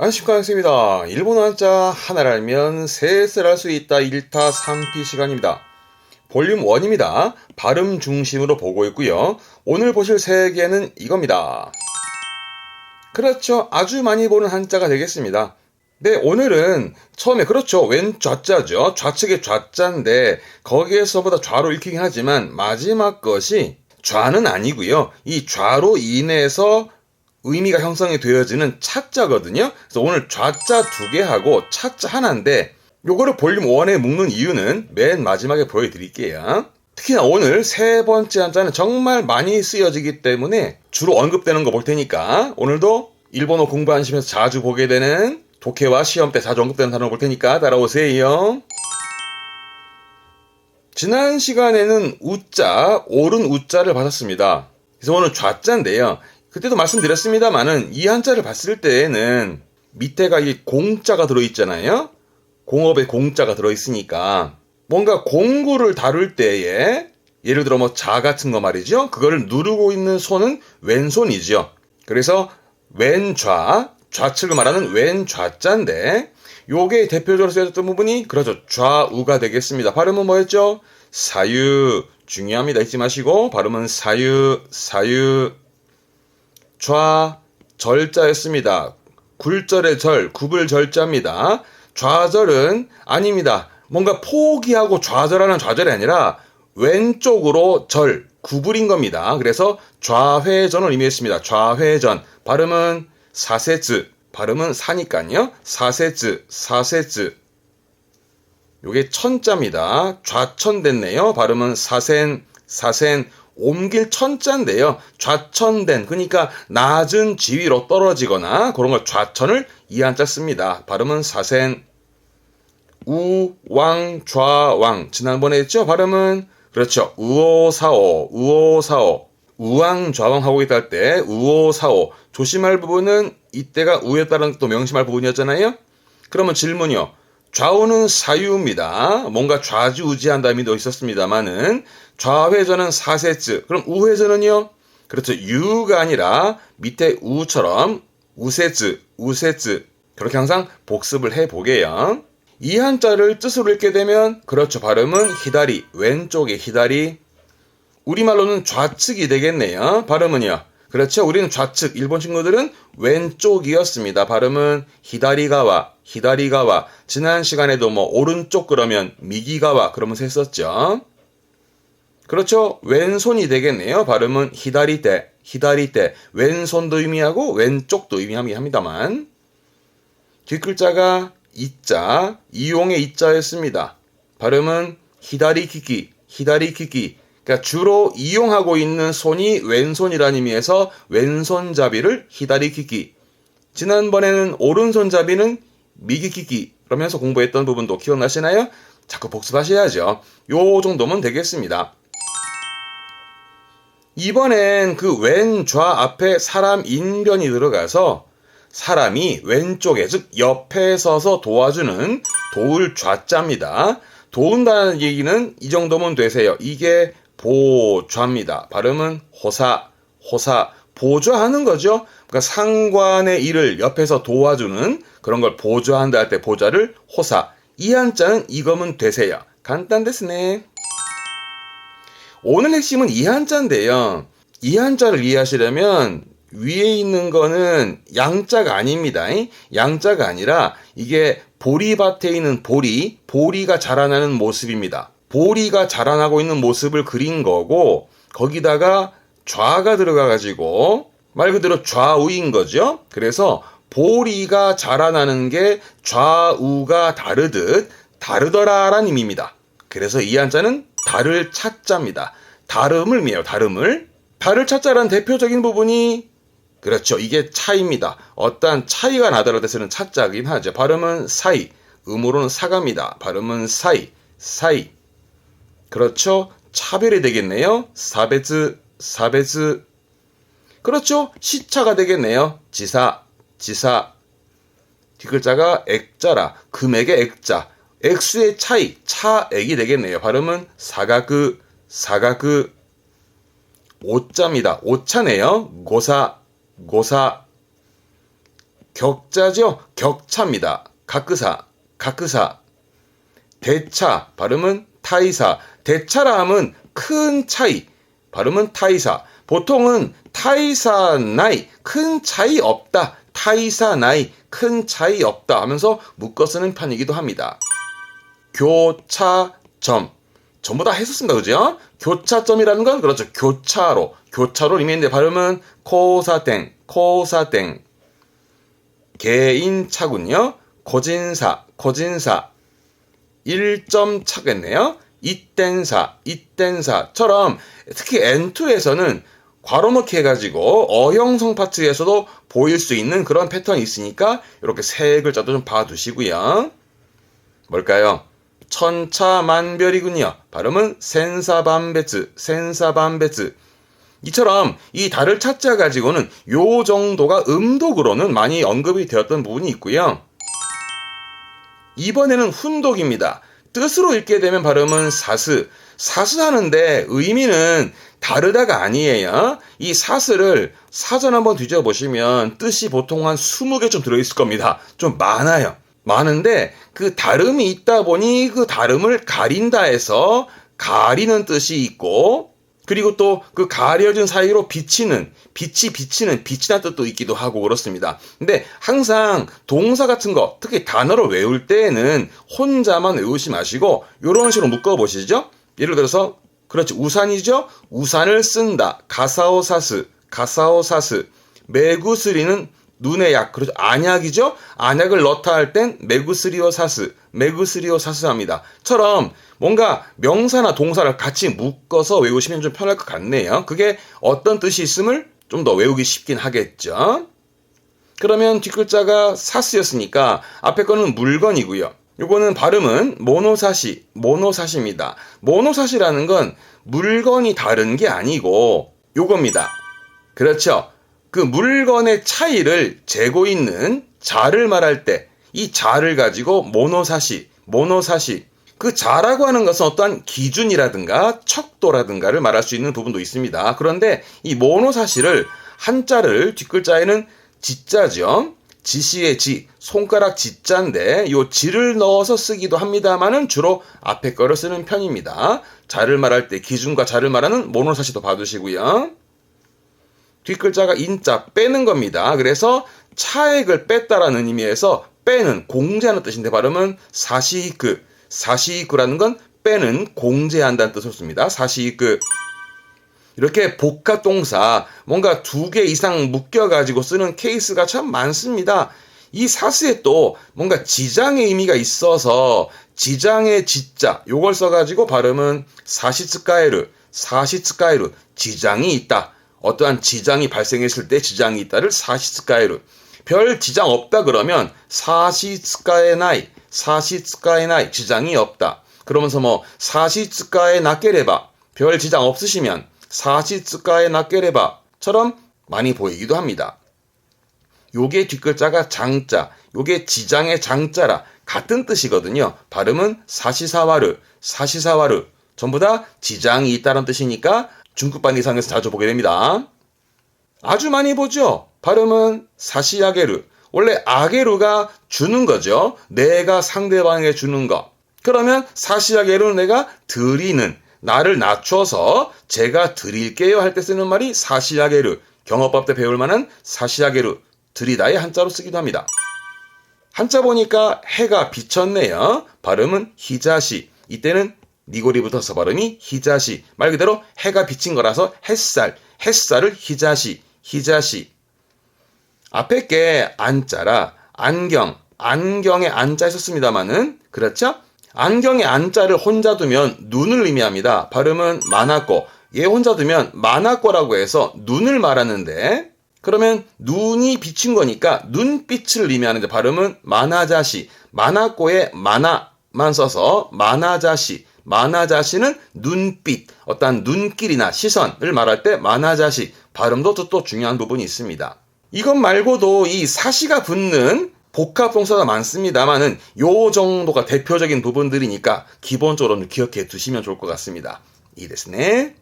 안식하겠습니다. 일본어 한자 하나를 알면 셋을 알 수 있다. 1타 3피 시간입니다. 볼륨 1입니다. 발음 중심으로 보고 있고요. 오늘 보실 세 개는 이겁니다. 그렇죠. 아주 많이 보는 한자가 되겠습니다. 네, 오늘은 처음에 그렇죠. 왼 좌자죠. 좌측의 좌자인데 거기에서보다 좌로 읽히긴 하지만 마지막 것이 좌는 아니고요. 이 좌로 인해서 의미가 형성이 되어지는 차자거든요. 그래서 오늘 좌자 2개 하고 차자 하나인데 요거를 볼륨 1에 묶는 이유는 맨 마지막에 보여드릴게요. 특히나 오늘 세 번째 한자는 정말 많이 쓰여지기 때문에 주로 언급되는 거 볼 테니까 오늘도 일본어 공부하시면서 자주 보게 되는 독해와 시험 때 자주 언급되는 단어 볼 테니까 따라오세요. 지난 시간에는 우자, 옳은 우자를 받았습니다. 그래서 오늘 좌자인데요. 그때도 말씀드렸습니다만은 이 한자를 봤을 때에는 밑에가 이 공자가 들어있잖아요. 공업에 공자가 들어있으니까 뭔가 공구를 다룰 때에 예를 들어 뭐 자 같은 거 말이죠. 그거를 누르고 있는 손은 왼손이죠. 그래서 왼좌, 좌측을 말하는 왼좌자인데 요게 대표적으로 쓰여졌던 부분이 그렇죠. 좌우가 되겠습니다. 발음은 뭐였죠? 사유. 중요합니다. 잊지 마시고 발음은 사유, 사유. 좌, 절자였습니다. 굴절의 절, 굽을 절자입니다. 좌절은 아닙니다. 뭔가 포기하고 좌절하는 좌절이 아니라 왼쪽으로 절, 구부린 겁니다. 그래서 좌회전을 의미했습니다. 좌회전. 발음은 사세즈. 발음은 사니까요. 사세즈, 사세즈. 요게 천자입니다. 좌천 됐네요. 발음은 사센, 사센. 옮길 천자인데요. 좌천된, 그러니까 낮은 지위로 떨어지거나 그런 걸 좌천을 이 한자 씁니다. 발음은 사센. 우, 왕, 좌, 왕. 지난번에 했죠? 발음은 그렇죠. 우오사오, 우오사오. 우왕, 좌왕 하고 있다 할 때 우오사오. 조심할 부분은 이때가 우였다는 또 명심할 부분이었잖아요. 그러면 질문이요. 좌우는 사유입니다. 뭔가 좌지우지한다 의미도 있었습니다만은 좌회전은 사세즈. 그럼 우회전은요? 그렇죠. 유가 아니라 밑에 우처럼 우세즈, 우세즈. 그렇게 항상 복습을 해보게요. 이 한자를 뜻으로 읽게 되면 그렇죠. 발음은 히다리, 왼쪽에 히다리. 우리말로는 좌측이 되겠네요. 발음은요. 그렇죠. 우리는 좌측, 일본 친구들은 왼쪽이었습니다. 발음은 히다리가와, 히다리가와. 지난 시간에도 뭐 오른쪽 그러면 미기가와 그러면서 했었죠. 그렇죠. 왼손이 되겠네요. 발음은 히다리테, 히다리테. 왼손도 의미하고 왼쪽도 의미하긴 합니다만. 뒷글자가 이자, 이용의 이자였습니다. 발음은 히다리키키, 히다리키키. 그러니까 주로 이용하고 있는 손이 왼손이라는 의미에서 왼손잡이를 히다리키키. 지난번에는 오른손잡이는 미기키키. 그러면서 공부했던 부분도 기억나시나요? 자꾸 복습하셔야죠. 요 정도면 되겠습니다. 이번엔 그 왼좌 앞에 사람 인변이 들어가서 사람이 왼쪽에 즉 옆에 서서 도와주는 도울 좌자입니다. 도운다는 얘기는 이 정도면 되세요. 이게 보좌입니다. 발음은 호사, 호사. 보좌하는 거죠. 그러니까 상관의 일을 옆에서 도와주는 그런 걸 보좌한다 할 때 보좌를 호사. 이 한자는 이거면 되세요. 간단됐네. 오늘 핵심은 이 한자인데요. 이 한자를 이해하시려면 위에 있는 거는 양자가 아닙니다. 양자가 아니라 이게 보리밭에 있는 보리, 보리가 자라나는 모습입니다. 보리가 자라나고 있는 모습을 그린 거고 거기다가 좌가 들어가가지고 말 그대로 좌우인 거죠. 그래서 보리가 자라나는 게 좌우가 다르듯 다르더라라는 의미입니다. 그래서 이 한자는 다를 차자입니다. 다름을 의미해요. 다름을. 다를 차자라는 대표적인 부분이 그렇죠. 이게 차이입니다. 어떠한 차이가 나더라도 쓰는 차자긴 하죠. 발음은 사이. 음으로는 사가입니다. 발음은 사이. 사이. 그렇죠. 차별이 되겠네요. 사베즈. 사베즈. 그렇죠. 시차가 되겠네요. 지사. 지사. 뒷글자가 액자라. 금액의 액자. 액수의 차이. 차액이 되겠네요. 발음은 사가그. 사가그. 오자입니다. 오차네요. 고사. 고사. 격자죠? 격차입니다. 가크사, 가크사. 대차, 발음은 타이사. 대차라 함은 큰 차이, 발음은 타이사. 보통은 타이사 나이, 큰 차이 없다. 타이사 나이, 큰 차이 없다 하면서 묶어 쓰는 편이기도 합니다. 교차점. 전부 다 했었습니다. 그죠? 교차점이라는 건 그렇죠. 교차로 의미했는데 발음은 코사땡, 코사땡. 개인차군요. 고진사, 고진사. 1점 차겠네요. 이땐사처럼 특히 N2에서는 괄호 넣기 해가지고 어형성 파트에서도 보일 수 있는 그런 패턴이 있으니까 이렇게 세 글자도 좀 봐두시고요. 뭘까요? 천차만별이군요. 발음은 센사반베츠, 센사반베츠. 이처럼 이 달을 찾자 가지고는 요 정도가 음독으로는 많이 언급이 되었던 부분이 있고요. 이번에는 훈독입니다. 뜻으로 읽게 되면 발음은 사스. 사스하는데 의미는 다르다가 아니에요. 이 사스를 사전 한번 뒤져보시면 뜻이 보통 한 20개 좀 들어있을 겁니다. 좀 많아요. 많은데 그 다름이 있다 보니 그 다름을 가린다 해서 가리는 뜻이 있고, 그리고 또 그 가려진 사이로 비치는, 빛이 비치는, 빛이나 뜻도 있기도 하고 그렇습니다. 근데 항상 동사 같은 거, 특히 단어를 외울 때에는 혼자만 외우지 마시고 이런 식으로 묶어보시죠. 예를 들어서 그렇지, 우산이죠. 우산을 쓴다. 가사오사스, 가사오사스. 메구스리는 눈의 약, 그렇죠. 안약이죠. 안약을 넣다 할 땐 메구스리오사스, 메구스리오사스 합니다. 처럼 뭔가 명사나 동사를 같이 묶어서 외우시면 좀 편할 것 같네요. 그게 어떤 뜻이 있음을 좀 더 외우기 쉽긴 하겠죠. 그러면 뒷글자가 사스였으니까 앞에 거는 물건이고요. 요거는 발음은 모노사시, 모노사시입니다. 모노사시라는 건 물건이 다른 게 아니고 요겁니다. 그렇죠. 그 물건의 차이를 재고 있는 자를 말할 때 이 자를 가지고 모노사시, 모노사시. 그 자라고 하는 것은 어떠한 기준이라든가 척도라든가를 말할 수 있는 부분도 있습니다. 그런데 이 모노사시를 한자를 뒷글자에는 지자죠. 지시의 지, 손가락 지자인데 요 지를 넣어서 쓰기도 합니다만은 주로 앞에 거를 쓰는 편입니다. 자를 말할 때 기준과 자를 말하는 모노사시도 봐두시고요. 뒷글자가 인자, 빼는 겁니다. 그래서 차액을 뺐다라는 의미에서 빼는, 공제하는 뜻인데 발음은 사시이크. 사시이크라는 건 빼는, 공제한다는 뜻을 씁니다. 사시이크. 이렇게 복합동사, 뭔가 2개 이상 묶여가지고 쓰는 케이스가 참 많습니다. 이 사스에 또 뭔가 지장의 의미가 있어서 지장의 지자, 요걸 써가지고 발음은 사시츠카에르, 사시츠카에르, 지장이 있다. 어떠한 지장이 발생했을 때 지장이 있다를 사시츠카에르. 별 지장 없다 그러면 사시츠카에나이, 사시츠카에나이, 지장이 없다. 그러면서 뭐 사시츠카에 나케레바, 별 지장 없으시면 사시츠카에 나케레바처럼 많이 보이기도 합니다. 요게 뒷글자가 장자, 요게 지장의 장자라 같은 뜻이거든요. 발음은 사시사와르, 사시사와르. 전부 다 지장이 있다는 뜻이니까 중급반 이상에서 자주 보게 됩니다. 아주 많이 보죠. 발음은 사시아게르. 원래 아게르가 주는 거죠. 내가 상대방에게 주는 거. 그러면 사시아게르는 내가 드리는, 나를 낮춰서 제가 드릴게요 할 때 쓰는 말이 사시아게르. 경어법 때 배울 만한 사시아게르. 드리다의 한자로 쓰기도 합니다. 한자 보니까 해가 비쳤네요. 발음은 히자시. 이때는 니골이 붙어서 발음이 히자시. 말 그대로 해가 비친 거라서 햇살, 햇살을 히자시, 히자시. 앞에 게 안자라 안경, 안경에 안자 있었습니다만은 그렇죠? 안경에 안자를 혼자 두면 눈을 의미합니다. 발음은 마나꼬. 얘 혼자 두면 마나꼬라고 해서 눈을 말하는데, 그러면 눈이 비친 거니까 눈빛을 의미하는데 발음은 마나자시. 마나꼬에 마나만 써서 마나자시. 마나자시는 눈빛, 어떤 눈길이나 시선을 말할 때 마나자시. 발음도 또 중요한 부분이 있습니다. 이것 말고도 이 사시가 붙는 복합동사가 많습니다만은 요 정도가 대표적인 부분들이니까 기본적으로는 기억해 두시면 좋을 것 같습니다. 이ですね.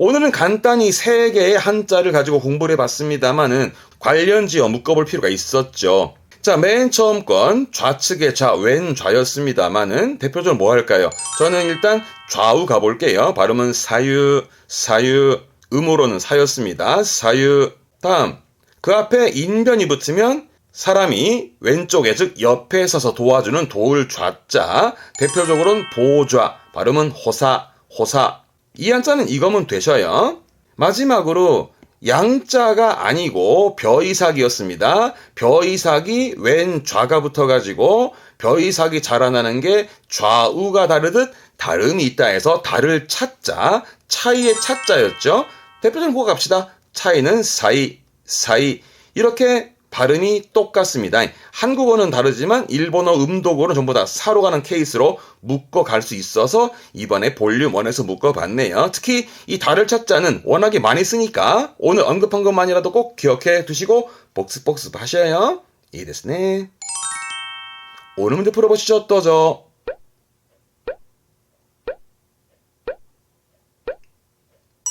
오늘은 간단히 3개의 한자를 가지고 공부를 해봤습니다만은 관련지어 묶어볼 필요가 있었죠. 자, 맨 처음 건 좌측의 좌, 왼 좌였습니다만은 대표적으로 뭐 할까요? 저는 일단 좌우 가볼게요. 발음은 사유, 사유, 음으로는 사였습니다. 사유. 다음, 그 앞에 인변이 붙으면 사람이 왼쪽에, 즉 옆에 서서 도와주는 도울 좌자, 대표적으로는 보좌, 발음은 호사, 호사. 이 한자는 이거면 되셔요. 마지막으로 양자가 아니고 벼이삭이었습니다. 벼이삭이 왼 좌가 붙어가지고 벼이삭이 자라나는 게 좌우가 다르듯 다름이 있다 해서 다를 찾자, 차이의 찾자였죠. 대표적으로 보고 갑시다. 차이는 사이, 사이. 이렇게 발음이 똑같습니다. 한국어는 다르지만 일본어 음독어는 전부 다 사로 가는 케이스로 묶어갈 수 있어서 이번에 볼륨 1에서 묶어봤네요. 특히 이 다를 찾자는 워낙에 많이 쓰니까 오늘 언급한 것만이라도 꼭 기억해 두시고 복습 하셔요. 이 됐네. 오늘 문제 풀어보시죠. 또죠.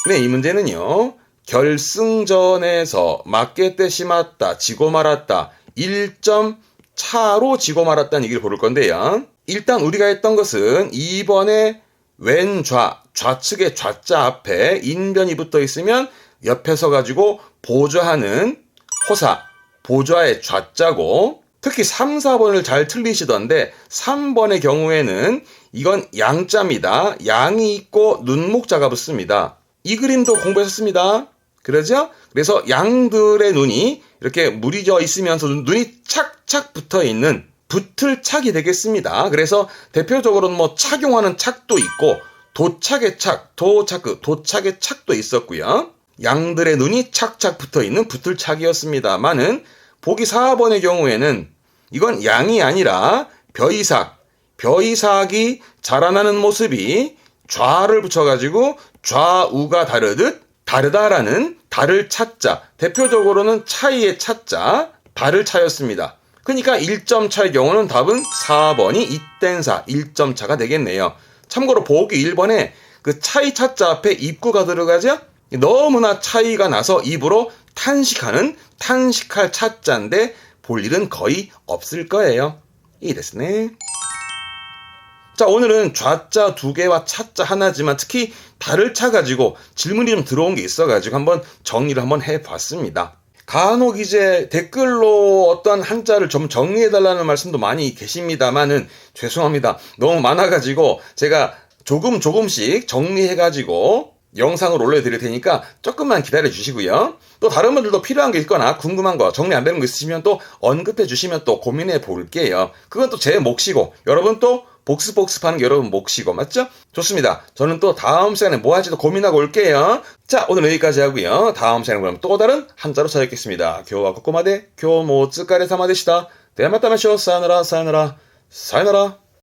네, 이 문제는요. 결승전에서 맞게 때 심았다, 지고 말았다, 1점 차로 지고 말았다는 얘기를 고를 건데요. 일단 우리가 했던 것은 2번에 왼 좌, 좌측의 좌자 앞에 인변이 붙어 있으면 옆에 서가지고 보좌하는 호사, 보좌의 좌자고, 특히 3, 4번을 잘 틀리시던데 3번의 경우에는 이건 양자입니다. 양이 있고 눈목자가 붙습니다. 이 그림도 공부했었습니다. 그러죠? 그래서 양들의 눈이 이렇게 무리져 있으면서 눈이 착착 붙어 있는 붙을 착이 되겠습니다. 그래서 대표적으로는 뭐 착용하는 착도 있고 도착의 착, 도착의 착도 있었고요. 양들의 눈이 착착 붙어 있는 붙을 착이었습니다만은 보기 4번의 경우에는 이건 양이 아니라 벼이삭이 자라나는 모습이 좌를 붙여가지고 좌우가 다르듯 다르다라는 다를 찾자, 대표적으로는 차이의 찾자, 다를 차였습니다. 그러니까 1점 차의 경우는 답은 4번이 이땐사, 1점 차가 되겠네요. 참고로 보기 1번에 그 차이 찾자 앞에 입구가 들어가죠? 너무나 차이가 나서 입으로 탄식할 찾자인데 볼 일은 거의 없을 거예요. 이 됐네. 자, 오늘은 좌자 2개와 차자 하나지만 특히 다를 차 가지고 질문이 좀 들어온 게 있어가지고 한번 정리를 한번 해봤습니다. 간혹 이제 댓글로 어떤 한자를 좀 정리해달라는 말씀도 많이 계십니다만은 죄송합니다. 너무 많아가지고 제가 조금씩 정리해가지고 영상을 올려드릴 테니까 조금만 기다려 주시고요. 또 다른 분들도 필요한 게 있거나 궁금한 거 정리 안 되는 거 있으시면 또 언급해 주시면 또 고민해 볼게요. 그건 또 제 몫이고 여러분 또 복습하는 게 여러분 몫이고 맞죠? 좋습니다. 저는 또 다음 시간에 뭐 할지도 고민하고 올게요. 자, 오늘 여기까지 하고요. 다음 시간에 그럼 또 다른 한자로 찾아뵙겠습니다. 교와 코코마데 교모 쯔까레 사마데시다. 대마타마쇼 사요나라.